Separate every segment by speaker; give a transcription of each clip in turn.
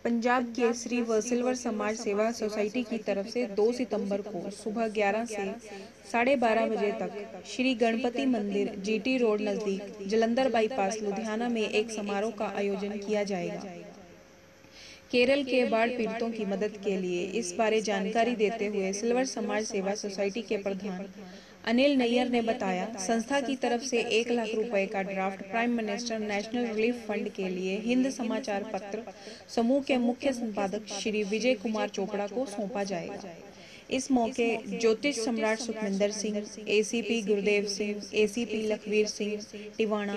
Speaker 1: पंजाब केसरी व सिल्वर समाज सेवा सोसाइटी की तरफ से 2 सितंबर को सुबह 11 से 12:30 बजे तक श्री गणपति मंदिर जीटी रोड नजदीक जलंधर बाईपास लुधियाना में एक समारोह का आयोजन किया जाएगा। केरल के बाढ़ पीड़ितों की मदद के लिए इस बारे जानकारी देते हुए सिल्वर समाज सेवा सोसाइटी के प्रधान अनिल नैयर ने बताया, संस्था की तरफ से 1 लाख रुपए का draft prime minister national relief fund के लिए हिंद समाचार पत्र समूह के मुख्य संपादक श्री विजय कुमार चोपड़ा को सौंपा जाएगा। इस मौके ज्योतिष सम्राट सुखविंदर सिंह, एसीपी गुरुदेव सिंह, एसीपी लखवीर सिंह टिवाणा,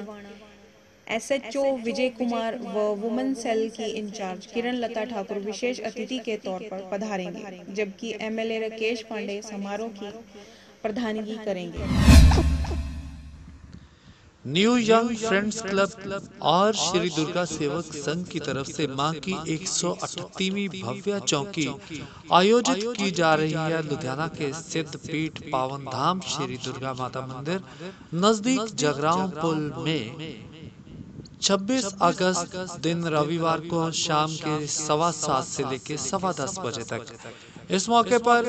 Speaker 1: एसएचओ विजय कुमार व वुमेन सेल की इंचार्ज किरण लता ठाकुर विशेष अतिथि के तौर पर पधारेंगे, जबकि एमएलए राकेश पांडे समारोह की प्रधानगी करेंगे।
Speaker 2: न्यू यंग फ्रेंड्स क्लब और श्री दुर्गा सेवक संघ की तरफ से मां की 138वीं भव्य चौकी आयोजित की जा रही है। लुधियाना के सिद्ध पीठ पावन धाम श्री दुर्गा माता मंदिर नजदीक जगरांव पुल में 26 अगस्त दिन रविवार को शाम के 7:15 से लेकर 10:15 बजे तक इस मौके पर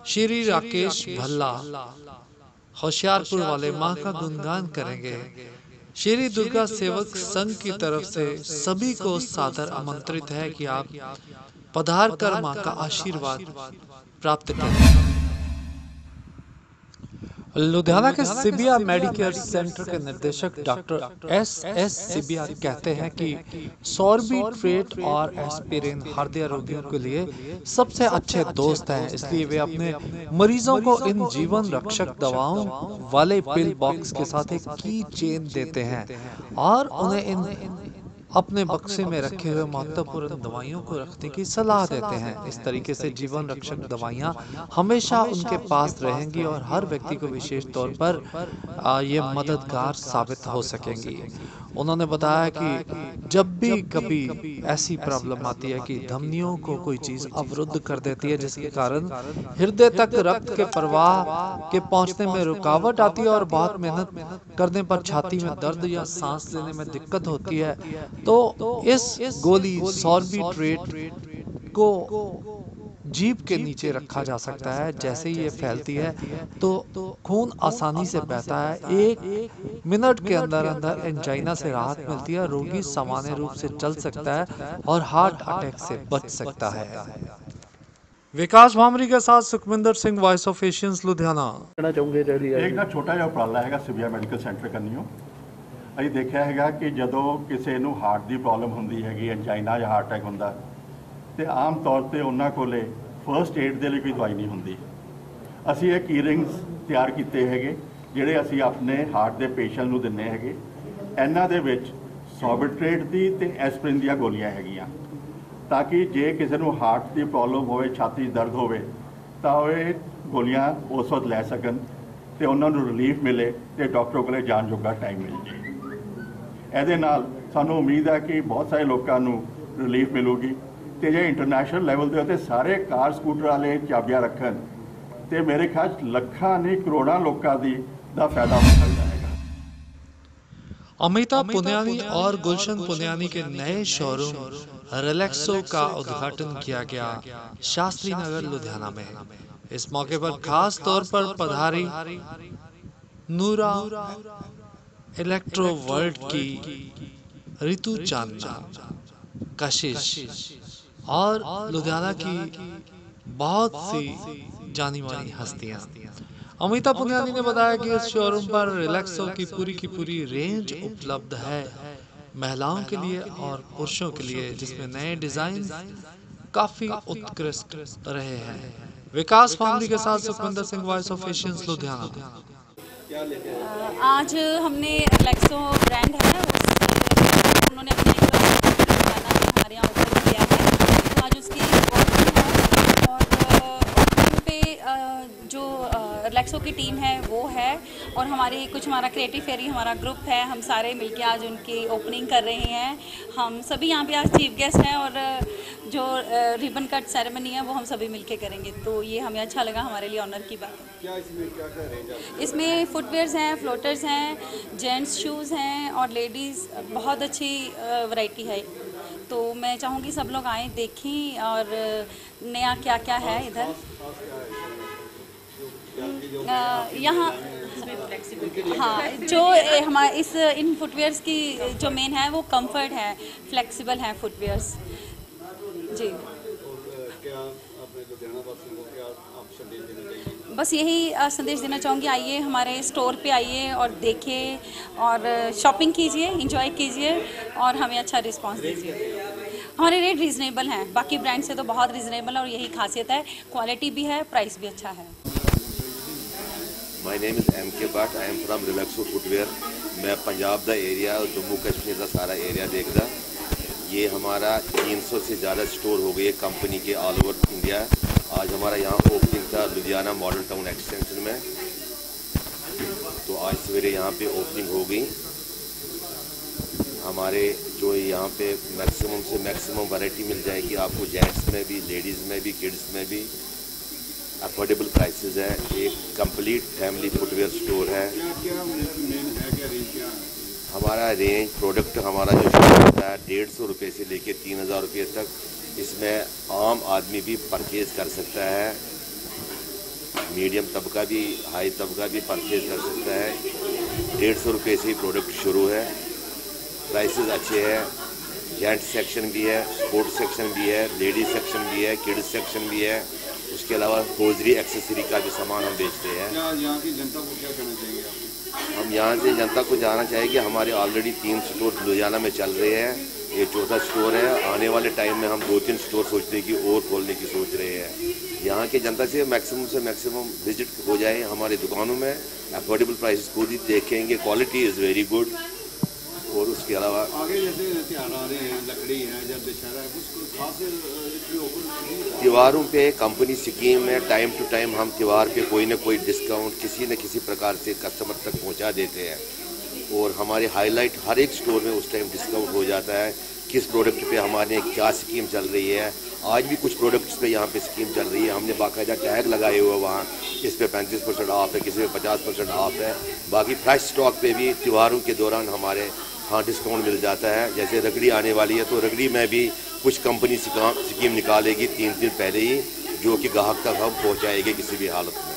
Speaker 2: श्री राकेश भल्ला होशियारपुर वाले मां का गुणगान करेंगे। श्री दुर्गा सेवक संघ की तरफ से सभी को सादर आमंत्रित है कि आप पधार कर मां का आशीर्वाद प्राप्त करें। लुधियाना के सिबिया मेडिकेयर सेंटर के निदेशक डॉक्टर एस सिबिया कहते हैं कि सॉर्बिट्रेट और एस्पिरिन हृदय रोगियों के लिए सबसे अच्छे दोस्त हैं, इसलिए वे अपने मरीजों को इन जीवन रक्षक दवाओं वाले पिल बॉक्स के साथ एक की चेन देते हैं और उन्हें इन अपने बक्से में रखे हुए महत्वपूर्ण दवाइयों को रखने की सलाह देते हैं। इस तरीके से जीवन रक्षक दवाइयां हमेशा उनके पास रहेंगी और हर व्यक्ति को विशेष तौर पर ये मददगार साबित हो सकेंगी। उन्होंने बताया कि जब भी कभी ऐसी प्रॉब्लम आती है कि धमनियों को कोई चीज अवरुद्ध कर देती है, जिसके कारण हृदय तक रक्त के प्रवाह के पहुंचने में रुकावट आती है और बहुत मेहनत करने पर छाती में दर्द या सांस लेने में दिक्कत होती है, तो इस गोली सॉर्बिट्रेट को जीभ के नीचे रखा जा सकता है। जैसे ही ये फैलती है तो खून आसानी से बहता है। 1 मिनट के अंदर अंदर एंजाइना से राहत मिलती है, रोगी सामान्य रूप से चल सकता है और हार्ट अटैक से बच सकता है। विकास भामरी के साथ Sukhwinder Singh, voice of Asians, Ludhiana.
Speaker 3: एक ना छोटा जिहा उपराला है सिबिया मैडिकल सेंटर करनीओ ਅਸੀਂ देखा है कि ਜਦੋਂ ਕਿਸੇ ਨੂੰ ਹਾਰਟ ਦੀ ਪ੍ਰੋਬਲਮ ਹੁੰਦੀ ਹੈਗੀ, ਐਂਜਾਈਨਾ ਜਾਂ ਹਾਰਟ ਅਟੈਕ ਹੁੰਦਾ ਤੇ ਆਮ ਤੌਰ ਤੇ ਉਹਨਾਂ ਕੋਲੇ ਫਰਸਟ ਏਡ ਦੇ ਲਈ ਕੋਈ ਦਵਾਈ ਨਹੀਂ ਹੁੰਦੀ। ਅਸੀਂ ਇਹ ਕੀਰਿੰਗਸ ਤਿਆਰ ਕੀਤੇ ਹੈਗੇ ਜਿਹੜੇ ਅਸੀਂ ਆਪਣੇ ਹਾਰਟ ਦੇ ਪੇਸ਼ੈਂਟ ਨੂੰ ਦਿੰਨੇ ਹੈਗੇ। ਇਹਨਾਂ ਦੇ ਵਿੱਚ ਸੋਰਬਿਟ੍ਰੇਟ ਦੀ ਤੇ ਐਸਪਿਰਿਨ ਦੀਆਂ ਗੋਲੀਆਂ ਹੈਗੀਆਂ, ਤਾਂ ਕਿ ਜੇ ਕਿਸੇ ਨੂੰ ਹਾਰਟ ਦੀ ਪ੍ਰੋਬਲਮ ਹੋਵੇ, ਛਾਤੀ 'ਚ ਦਰਦ ਹੋਵੇ ਤਾਂ ਉਹ ਇਹ ਗੋਲੀਆਂ ਉਸ ਵਕਤ ਲੈ ਸਕਣ ਤੇ ਉਹਨਾਂ ਨੂੰ ਰਿਲੀਫ ਮਿਲੇ ਤੇ ਡਾਕਟਰ ਕੋਲੇ ਜਾਣ ਜੋਗਾ ਟਾਈਮ ਮਿਲ ਜੇ। ਇਹਦੇ ਨਾਲ ਸਾਨੂੰ ਉਮੀਦ ਹੈ ਕਿ ਬਹੁਤ ਸਾਰੇ ਲੋਕਾਂ ਨੂੰ ਰਿਲੀਫ ਮਿਲੂਗੀ ਤੇ ਜੇ ਇੰਟਰਨੈਸ਼ਨਲ ਲੈਵਲ ਦੇ ਉੱਤੇ ਸਾਰੇ ਕਾਰ ਸਕੂਟਰ ਵਾਲੇ ਚਾਬੀਆਂ ਰੱਖਣ ਤੇ ਮੇਰੇ ਖਿਆਲ ਲੱਖਾਂ ਨਹੀਂ ਕਰੋੜਾਂ ਲੋਕਾਂ ਦਾ ਫਾਇਦਾ ਹੋ ਸਕਦਾ है।
Speaker 2: अमिता पुनियानी और गुलशन पुनियानी के नए शोरूम रिलैक्सो का उद्घाटन किया गया शास्त्री नगर लुधियाना में। इस मौके पर खास तौर पर पधारी नूरा इलेक्ट्रो वर्ल्ड की रितु चांदना, कशिश और लुधियाना की बहुत सी जानी मानी हस्तियां। अमिता पुनियानी ने बताया कि इस शोरूम पर रिलैक्सो की पूरी रेंज उपलब्ध है महिलाओं के लिए और पुरुषों के लिए, जिसमें नए डिजाइन काफी उत्कृष्ट रहे हैं। विकास फैमिली के साथ Sukhwinder Singh, voice of Asians, Ludhiana.
Speaker 4: आज हमने रिलैक्सो ब्रांड है उन्होंने अपने हमारे यहाँ ओपन किया है, तो आज उसकी ओपनिंग है और ओपनिंग पे जो रिलैक्सो की टीम है वो है और हमारा क्रिएटिव फेरी हमारा ग्रुप है, हम सारे मिलके आज उनकी ओपनिंग कर रहे हैं। हम सभी यहाँ पे आज चीफ गेस्ट हैं और जो रिबन कट सेरेमनी है वो हम सभी मिलके करेंगे, तो ये हमें अच्छा लगा, हमारे लिए ऑनर की बात है।
Speaker 5: क्या क्या रेंज है?
Speaker 4: इसमें फुटवेयर्स हैं, फ्लोटर्स हैं, जेंट्स शूज़ हैं और लेडीज़ बहुत अच्छी वैरायटी है। तो मैं चाहूँगी सब लोग आएँ, देखें और नया क्या क्या है इधर। यहाँ हाँ, जो हमारे इन फुटवेयर्स की जो मेन है वो कंफर्ट है, फ्लेक्सिबल है फुटवेयर्स जी। बस यही संदेश देना चाहूँगी, आइए हमारे स्टोर पे आइए और देखिए और शॉपिंग कीजिए, एंजॉय कीजिए और हमें अच्छा रिस्पांस दीजिए। हमारे रेट रीज़नेबल हैं, बाकी ब्रांड से तो बहुत रीज़नेबल है और यही खासियत है, क्वालिटी भी है, प्राइस भी अच्छा है।
Speaker 5: My name is M.K. Bhatt. I am from Relaxo Footwear. मैं पंजाब दा एरिया और जम्मू कश्मीर का सारा एरिया देखदा। ये हमारा 300 से ज़्यादा स्टोर हो गए कंपनी के ऑल ओवर इंडिया। आज हमारा यहाँ ओपनिंग था लुधियाना मॉडल टाउन एक्सटेंशन में, तो आज सवेरे यहाँ पे ओपनिंग हो गई। हमारे जो यहाँ पे मैक्सिमम से मैक्सिमम वैरायटी मिल जाएगी आपको, जेंट्स में भी, लेडीज़ में भी, किड्स में भी। अफोर्डेबल प्राइसेस है, एक कंप्लीट फैमिली फुटवेयर स्टोर है। हमारा रेंज प्रोडक्ट हमारा जो शुरू होता है 150 रुपये से लेके 3000 रुपये तक, इसमें आम आदमी भी परचेज़ कर सकता है, मीडियम तबका भी, हाई तबका भी परचेज़ कर सकता है। 150 रुपये से ही प्रोडक्ट शुरू है। प्राइसेस अच्छे हैं, जेंट्स सेक्शन भी है, स्पोर्ट्स सेक्शन भी है, लेडीज सेक्शन भी है, किड्स सेक्शन भी है। उसके अलावा होजरी एक्सेसरी का भी सामान हम बेचते हैं।
Speaker 6: यहाँ की जनता को क्या कहना चाहिए आप?
Speaker 5: हम यहाँ से जनता को जानना चाहिए कि हमारे ऑलरेडी 3 स्टोर लुधियाना में चल रहे हैं, ये 4था स्टोर है। आने वाले टाइम में हम 2-3 स्टोर सोचने की और खोलने की सोच रहे हैं। यहाँ के जनता से मैक्सिमम विजिट हो जाए हमारी दुकानों में, अफोर्डेबल प्राइसेस को भी देखेंगे, क्वालिटी इज़ वेरी गुड। और उसके अलावा
Speaker 6: आगे जैसे त्योहार आ रहे हैं, लकड़ी है, जब दशहरा है, कुछ खास
Speaker 5: त्योहारों पे कंपनी स्कीम में टाइम टू टाइम हम त्यौहार पे कोई ना कोई डिस्काउंट किसी न किसी प्रकार से कस्टमर तक पहुंचा देते हैं। और हमारे हाईलाइट हर एक स्टोर में उस टाइम डिस्काउंट हो जाता है, किस प्रोडक्ट पे हमारे क्या स्कीम चल रही है। आज भी कुछ प्रोडक्ट्स पे यहाँ पे स्कीम चल रही है, हमने बाकायदा टैग लगाए हुए वहाँ, इस पे 35% ऑफ है, किसी पे 50% ऑफ है। बाकी फ्रेश स्टॉक पे भी त्योहारों के दौरान हमारे हाँ डिस्काउंट मिल जाता है। जैसे रगड़ी आने वाली है तो रगड़ी में भी कुछ कंपनी स्कीम निकालेगी 3 दिन पहले ही, जो कि ग्राहक तक हम पहुँचाएंगे किसी भी हालत में।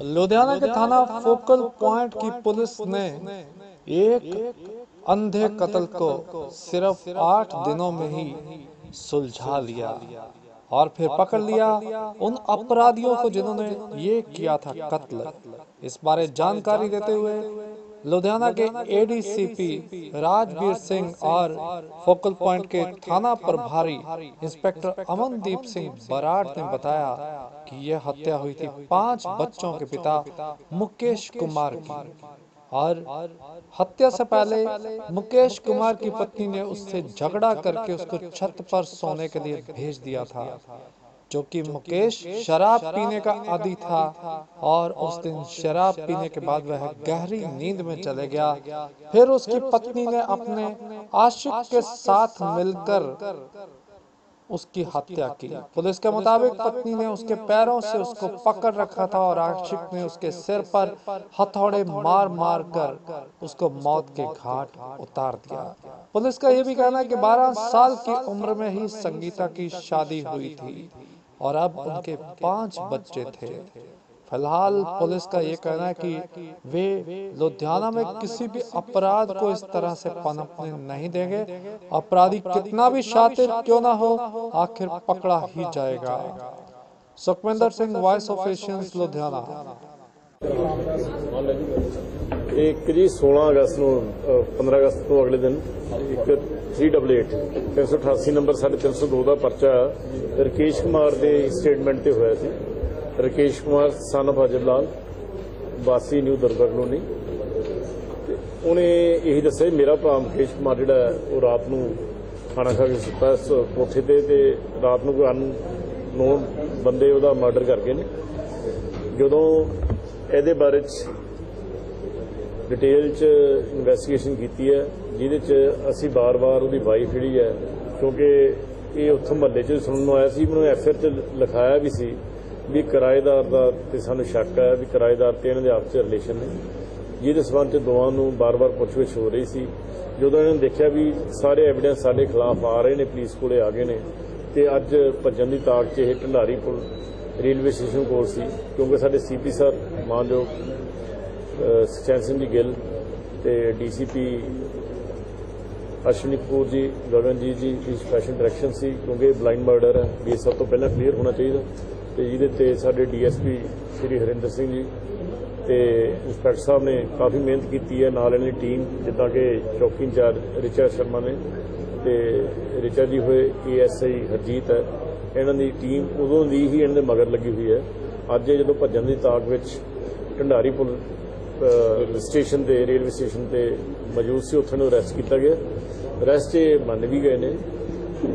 Speaker 2: लुधियाना के थाना फोकल पॉइंट की पुलिस ने एक अंधे कत्ल को सिर्फ 8 दिनों में ही सुलझा लिया और फिर पकड़ लिया उन अपराधियों को जिन्होंने ये किया था कत्ल। इस बारे जानकारी देते हुए लुधियाना के एडीसीपी राजवीर सिंह और फोकल पॉइंट के थाना प्रभारी इंस्पेक्टर अमनदीप सिंह बराड़ ने बताया कि यह हत्या हुई थी 5 बच्चों के पिता मुकेश कुमार की। और हत्या से पहले मुकेश कुमार की पत्नी ने उससे झगड़ा करके उसको छत पर सोने के लिए भेज दिया था, जो कि मुकेश शराब पीने का आदी था और उस दिन शराब पीने के बाद वह गहरी नींद में चले गया। फिर उसकी पत्नी ने अपने आशिक के साथ मिलकर उसकी हत्या की। पुलिस के मुताबिक पत्नी ने उसके पैरों से उसको पकड़ रखा था और आशिक ने उसके सिर पर हथौड़े मार मार कर उसको मौत के घाट उतार दिया। पुलिस का यह भी कहना है कि 12 साल की उम्र में ही संगीता की शादी हुई थी और अब उनके 5 बच्चे थे। फिलहाल पुलिस का ये कहना है कि वे लुधियाना में किसी भी अपराध को इस तरह से पनपने नहीं देंगे। अपराधी कितना भी शातिर क्यों ना हो, आखिर पकड़ा ही जाएगा। Sukhwinder Singh, voice of Asians, Ludhiana.
Speaker 7: एक जी 16 अगस्त ਨੂੰ 15 ਅਗਸਤ ਤੋਂ ਅਗਲੇ ਦਿਨ ਇੱਕ 388 388 ਨੰਬਰ 302 ਦਾ ਪਰਚਾ ਰਕੇਸ਼ ਕੁਮਾਰ ਦੇ ਸਟੇਟਮੈਂਟ ਤੇ ਹੋਇਆ ਸੀ। ਰਕੇਸ਼ ਕੁਮਾਰ ਸਨ of ਅਜਬ ਲਾਲ ਵਾਸੀ ਨਿਊ ਦੁਰਗਾ ਕਲੋਨੀ, ਤੇ ਉਹਨੇ ਇਹੀ ਦੱਸਿਆ ਮੇਰਾ ਭਰਾ ਮੁਕੇਸ਼ ਕੁਮਾਰ ਜਿਹੜਾ ਉਹ ਰਾਤ ਨੂੰ ਖਾਣਾ ਖਾ ਕੇ ਸੁੱਤਾ ਕੋਠੇ ਤੇ ਰਾਤ ਨੂੰ ਕੋਈ ਅਨਨੋਨ ਬੰਦੇ ਉਹਦਾ ਮਰਡਰ ਕਰ ਗਏ ਨੇ। ਜਦੋਂ ਇਹਦੇ ਬਾਰੇ 'ਚ डिटेल च इन्वेस्टिगेशन की है, जिहदे च असी बार-बार उहदी वाइफ जिहड़ी है, क्योंकि ये उत्थों महल्ले च सुनन आया सी, मैनूं एफआईआर च लिखाया भी सी भी किराएदार दा ते सानूं शक है भी किराएदार ते इन्हां दे आपस च रिलेशन ने, जिहदे संबंध च दोवां नूं बार-बार पुੱਛ-ਗਿੱਛ हो रही सी। जदों इन्हां ने देखिया भी सारे एविडेंस साडे खिलाफ आ रहे ने, पुलिस कोले आ गए ने, ते अज भज्जण दी ताक च इह ढंडारी पुल रेलवे स्टेशन कोल सी, क्योंकि साडे सीपी सर मानयोग सुखचैन सिंह जी गिल ते डीसीपी अश्विनी कपूर जी, गगनजीत जी की स्पैशल डायरैक्शन सी, क्योंकि ब्लाइंड मर्डर है, ये सब तो पहले क्लीयर होना चाहिए। तो जिहदे ते साडे डीएसपी श्री हरिंदर सिंह जी ते इंस्पैक्टर साहब ने काफ़ी मेहनत की है, नाल इन्हां दी टीम जिद्दां कि चौकी इंचार्ज रिचा शर्मा ने ते रिचा जी होए ASI हरजीत है, इन्हां दी टीम उदों दी ही इन्हां दे मगर लगी हुई है। अज जदों भज्जण दी ताक विच ढंडारी पुल स्टेशन ते रेलवे स्टेशन ते मौजूद सी, उत्थे नूं अरैसट किया गया। अरैसट मन भी गए ने,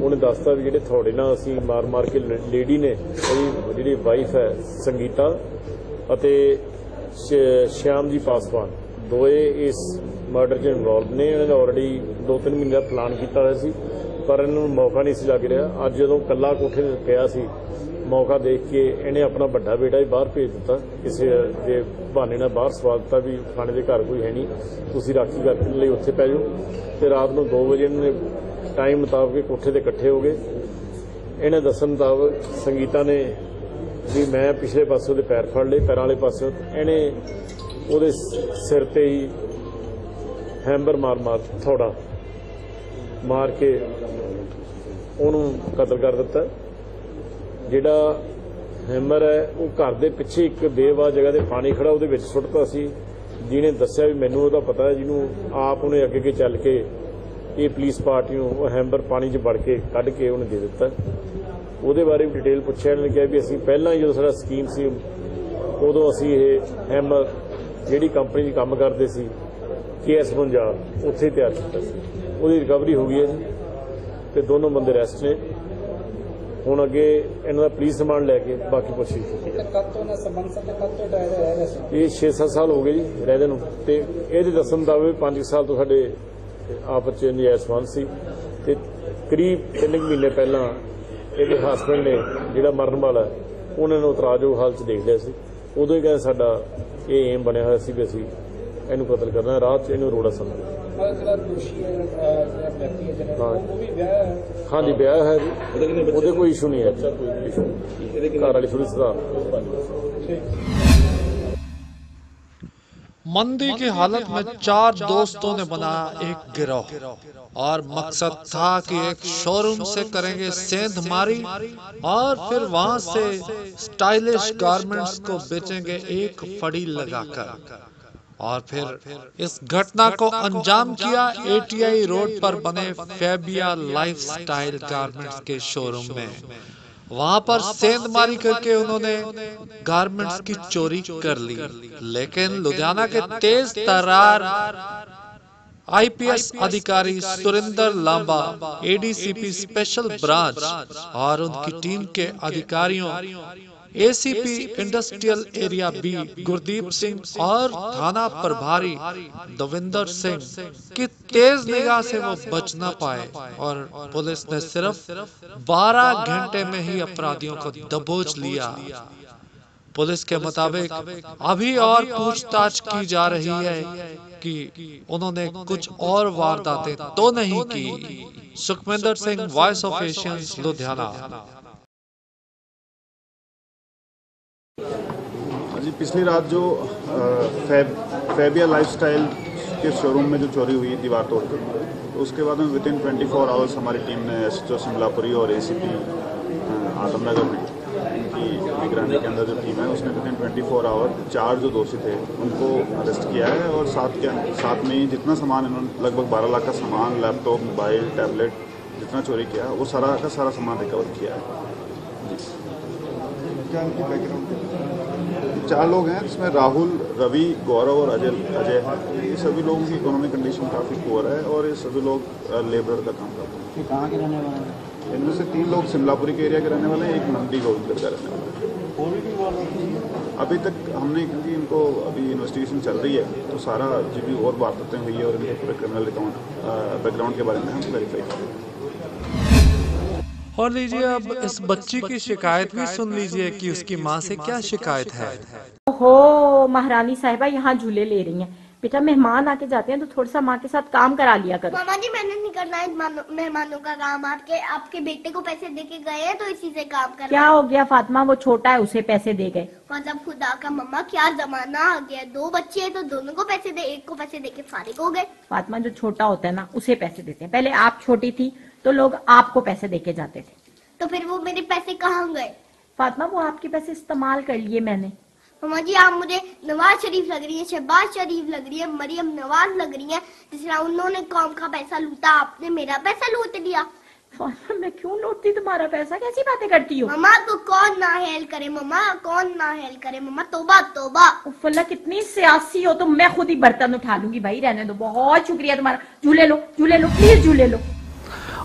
Speaker 7: उन्हें दसता भी जिहड़े थोड़े नाल असीं मार के लेडी ने जिहड़ी वाइफ है संगीता अते श्याम जी पासवान दोए इस मर्डर च इनवॉल्व ने। इन्होंने ऑलरेडी 2-3 महीने का प्लान किया हुआ सी, पर इन्होंने मौका नहीं सी लग रहा। अज जदों कल्ला कोठे ते पिया सी, मौका देख के इन्हें अपना बड़ा बेटा भी बाहर भेज दिता, किसी के बहाने नाल बाहर सवा दिता भी खाने के घर कोई है नहीं, तुसीं राखी करने लई उत्थे पै जाओ। तो रात को 2 बजे इन्होंने टाइम मुताबिक कोठे ते इकट्ठे हो गए। इन्हें दसन मुताबिक संगीता ने भी मैं पिछले पासों दे पैर फड़ लए, पैरों वाले पासों इन्हें उहदे सिर ते ही हैमर मार थोड़ा मार के उन्होंने कतल कर दिता। जिहड़ा हैमर है वो घर के पिछे एक बेवाह जगह ते पानी खड़ा उहदे विच सुੱਟਤਾ सी, जिन्हें दस्सिया भी मैनूं उहदा पता है, जिन्हों आप उन्हें अगे चल के ये पुलिस पार्टी नूं हैमर पानी च वड़ के कढ के उन्हें दे दिता। उहदे बारे भी डिटेल पुछिआ, इन्होंने कहा भी असीं पहलां ही जो साडा स्कीम सी उदों असीं ये हैमर जिहड़ी कंपनी च काम करदे सी KS पंजाब उत्थे तैयार कीता सी, उहदी रिकवरी हो गई है जी, ते दोनों बंदे अरैसट ने। हुण अगे इन्हां दा पुलिस रिमांड लैके बाकी पुछगिछ कीती जाए। ये 6-7 साल हो गए जी रहदे नूं, ते इहदे दस्सण मुताबिक 5 साल तो साडे आपस च नजायज़ संबंध सी, ते करीब 3 महीने पहलां इहदे हसबैंड ने जिहड़ा मरण वाला उन्हां नूं इतराज़योग हालत च देख लिया सी। उदों ही कहंदे साडा ये एम बनिया होया सी भी असीं इहनूं कतल करना, रात च इहनूं रोड़ा समझ। हाँ जी ब्याह है जी, उहदे कोई इशू नहीं है, घर वाली थोड़ी सुधार।
Speaker 2: मंदी की हालत में 4 दोस्तों ने बनाया एक गिरोह और मकसद था कि एक शोरूम से करेंगे सेंधमारी और फिर वहां से स्टाइलिश गारमेंट्स को बेचेंगे एक फड़ी लगाकर। और फिर इस घटना को अंजाम किया ATI रोड पर बने फैबिया लाइफस्टाइल गारमेंट्स के शोरूम में। वहां पर सेंधमारी करके उन्होंने गारमेंट्स की चोरी कर ली, लेकिन लुधियाना के तेज तर्रार IPS अधिकारी Surendra Lamba, ADCP special branch और उनकी टीम के अधिकारियों ACP industrial area B Gurdeep Singh और थाना प्रभारी दविंदर सिंह की तेज निगाह से वो बच न पाए और पुलिस ने सिर्फ 12 घंटे में ही अपराधियों को दबोच लिया। पुलिस के मुताबिक अभी और पूछताछ की जा रही है कि उन्होंने कुछ और वारदातें तो नहीं की। Sukhvinder Singh, voice of Asians, Ludhiana.
Speaker 8: जी पिछली रात जो फैबिया लाइफस्टाइल के शोरूम में जो चोरी हुई दीवार तोड़कर, तो उसके बाद में विद इन 24 आवर्स हमारी टीम ने एसएचओ शिमलापुरी और एसीपी आदमनगर में इनकी निगरानी के अंदर जो टीम है उसने विद इन 24 आवर 4 जो दोषी थे उनको अरेस्ट किया है। और साथ में ही जितना सामान इन्होंने लगभग 12 लाख का सामान, लैपटॉप, मोबाइल, टैबलेट जितना चोरी किया वो सारा का सारा सामान रिकवर किया है।
Speaker 9: क्या उनकी बैकग्राउंड?
Speaker 8: 4 लोग हैं जिसमें राहुल, रवि, गौरव और अजय हैं। ये सभी लोगों की इकोनॉमिक कंडीशन काफ़ी पुअर है और ये सभी लोग लेबर का काम करते हैं।
Speaker 9: ये कहाँ के रहने वाले हैं?
Speaker 8: इनमें से 3 लोग शिमलापुरी के एरिया के रहने वाले हैं, एक मंडी गोविंदगढ़ का रहने वाला है। अभी तक हमने, क्योंकि इनको अभी इन्वेस्टिगेशन चल रही है तो सारा जो भी और बातें हुई है और इनके पूरे क्रिमिनल बैकग्राउंड के बारे में हम वेरीफाई करेंगे।
Speaker 2: और लीजिए अब इस बच्ची की शिकायत भी सुन लीजिए कि उसकी माँ से क्या शिकायत है।
Speaker 10: हो महारानी साहिबा यहाँ झूले ले रही हैं। बेटा मेहमान आके जाते हैं तो थोड़ा सा माँ के साथ काम करा लिया करो।
Speaker 11: मामा जी मैंने नहीं करना है मेहमानों का काम, आपके बेटे को पैसे दे के गए हैं तो इसी से काम करना।
Speaker 10: क्या हो गया फातिमा, वो छोटा है उसे पैसे दे गए?
Speaker 11: मतलब खुदा का मम्मा क्या जमाना आ गया, 2 बच्चे हैं तो दोनों को पैसे दे, एक को पैसे दे के फारिग हो गए।
Speaker 10: फातिमा जो छोटा होता है ना उसे पैसे देते हैं। पहले आप छोटी थी तो लोग आपको पैसे दे के जाते थे।
Speaker 11: तो फिर वो मेरे पैसे कहाँ गए?
Speaker 10: फातिमा वो आपके पैसे इस्तेमाल कर लिए मैंने।
Speaker 11: मम्मा जी आप मुझे नवाज शरीफ लग रही है, शहबाज शरीफ लग रही है, मरियम नवाज लग रही है। जिस तरह उन्होंने कौम का पैसा लूटा, आपने मेरा पैसा लूट लिया।
Speaker 10: मैं क्यों लूटती तुम्हारा पैसा, कैसी बातें करती हो?
Speaker 11: मम्मा तो कौन ना हेल करे, मम्मा कौन ना हेल करे, मम्मा तौबा तौबा।
Speaker 10: उफ़्ला कितनी सियासी हो तो मैं खुद ही बर्तन उठा लूंगी। भाई रहने दो, बहुत शुक्रिया तुम्हारा। झूले लो प्लीज झूले लो।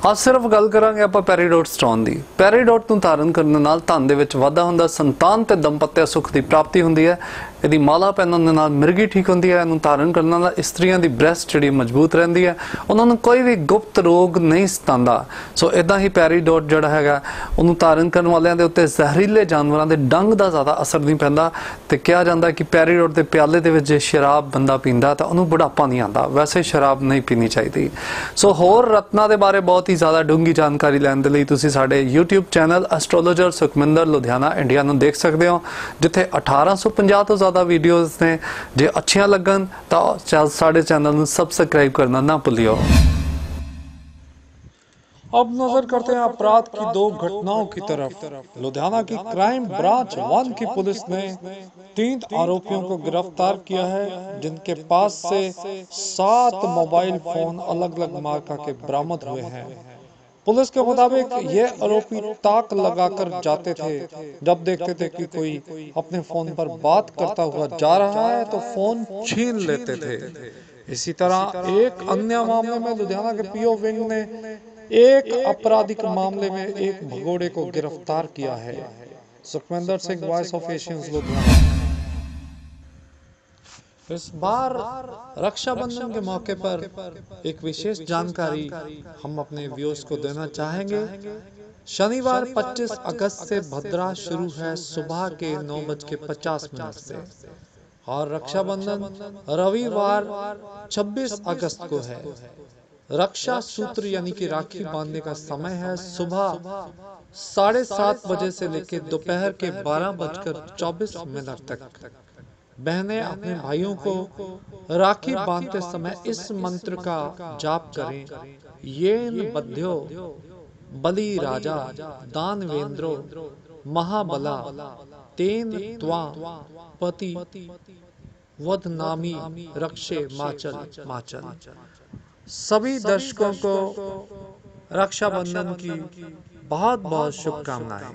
Speaker 2: आज सिर्फ गल करांगे आपां पैरीडोट स्टोन दी। पैरीडोट ਨੂੰ ਧਾਰਨ ਕਰਨ ਨਾਲ ਧਨ ਦੇ ਵਿੱਚ ਵਾਧਾ ਹੁੰਦਾ, ਸੰਤਾਨ ਤੇ ਦੰਪਤਿਆ ਸੁਖ ਦੀ ਪ੍ਰਾਪਤੀ ਹੁੰਦੀ ਹੈ। ਇਹਦੀ ਮਾਲਾ ਪਹਿਨਣ ਦੇ ਨਾਲ ਮਿਰਗੀ ਠੀਕ ਹੁੰਦੀ ਹੈ। ਇਹਨੂੰ ਧਾਰਨ ਕਰਨ ਨਾਲ ਇਸਤਰੀਆਂ ਦੀ ਬ੍ਰੈਸਟ ਜਿਹੜੀ ਮਜ਼ਬੂਤ ਰਹਿੰਦੀ ਹੈ, ਉਹਨਾਂ ਨੂੰ ਕੋਈ ਵੀ ਗੁਪਤ ਰੋਗ ਨਹੀਂ ਸਤਾਉਂਦਾ। ਸੋ ਇਦਾਂ ਹੀ ਪੈਰੀਡੋਟ ਜਿਹੜਾ ਹੈਗਾ ਉਹਨੂੰ ਧਾਰਨ ਕਰਨ ਵਾਲਿਆਂ ਦੇ ਉੱਤੇ ਜ਼ਹਿਰੀਲੇ ਜਾਨਵਰਾਂ ਦੇ ਡੰਗ ਦਾ ਜ਼ਿਆਦਾ ਅਸਰ ਨਹੀਂ ਪੈਂਦਾ ਤੇ ਕਿਹਾ ਜਾਂਦਾ ਕਿ ਪੈਰੀਡੋਟ ਦੇ ਪਿਆਲੇ ਦੇ ਵਿੱਚ ਜੇ ਸ਼ਰਾਬ ਬੰਦਾ ਪੀਂਦਾ ਤਾਂ ਉਹਨੂੰ ਬੁਢਾਪਾ ਨਹੀਂ ਆਉਂਦਾ। ਵੈਸੇ ਸ਼ਰਾਬ ਨਹੀਂ ਪੀਣੀ ਚਾਹੀਦੀ। ਸੋ ਹੋਰ ਰਤਨਾਂ ਦੇ ਬਾਰੇ ਬਹੁਤ ਹੀ ਜ਼ਿਆਦਾ ਡੂੰਘੀ ਜਾਣਕਾਰੀ ਲੈਣ ਦੇ ਲਈ ਤੁਸੀਂ ਸਾਡੇ YouTube channel astrologer Sukhminder Ludhiana India ਨੂੰ ਦੇਖ ਸਕਦੇ ਹੋ, ਜਿੱਥੇ 1850 ਤੋਂ ਜ਼ਿਆਦਾ वीडियोस ने। जे अच्छियां लगन तो साढ़े चैनल को सब्सक्राइब करना ना भूलियो। अब नजर करते हैं अपराध की 2 घटनाओं की तरफ। लुधियाना की क्राइम ब्रांच 1 की पुलिस ने 3 आरोपियों को गिरफ्तार किया है, जिनके पास से 7 मोबाइल फोन अलग अलग मार्का के बरामद हुए हैं। पुलिस के मुताबिक ये आरोपी ताक लगाकर जाते थे। जब देखते थे कि कोई अपने फोन पर बात करता हुआ जा रहा है तो फोन छीन लेते थे। इसी तरह एक अन्य मामले में लुधियाना के पीओ विंग ने एक आपराधिक मामले में एक भगोड़े को गिरफ्तार किया है। Sukhwinder Singh, voice of Asians, Ludhiana. इस बार रक्षाबंधन के मौके पर एक विशेष जानकारी हम अपने व्यूअर्स को देना चाहेंगे। शनिवार 25 अगस्त से भद्रा शुरू है सुबह के 9:50 से और रक्षाबंधन रविवार 26 अगस्त को है। रक्षा सूत्र यानी कि राखी बांधने का समय है सुबह 7:30 बजे से लेकर दोपहर के 12:24 तक। बहनें अपने भाइयों को राखी बांधते समय इस मंत्र का जाप करें। येन बध्यो बलि राजा दानवेंद्रो महाबला तेन त्वा पति वदनामी रक्षे माचल। सभी दर्शकों को रक्षाबंधन की बहुत बहुत शुभकामनाएं।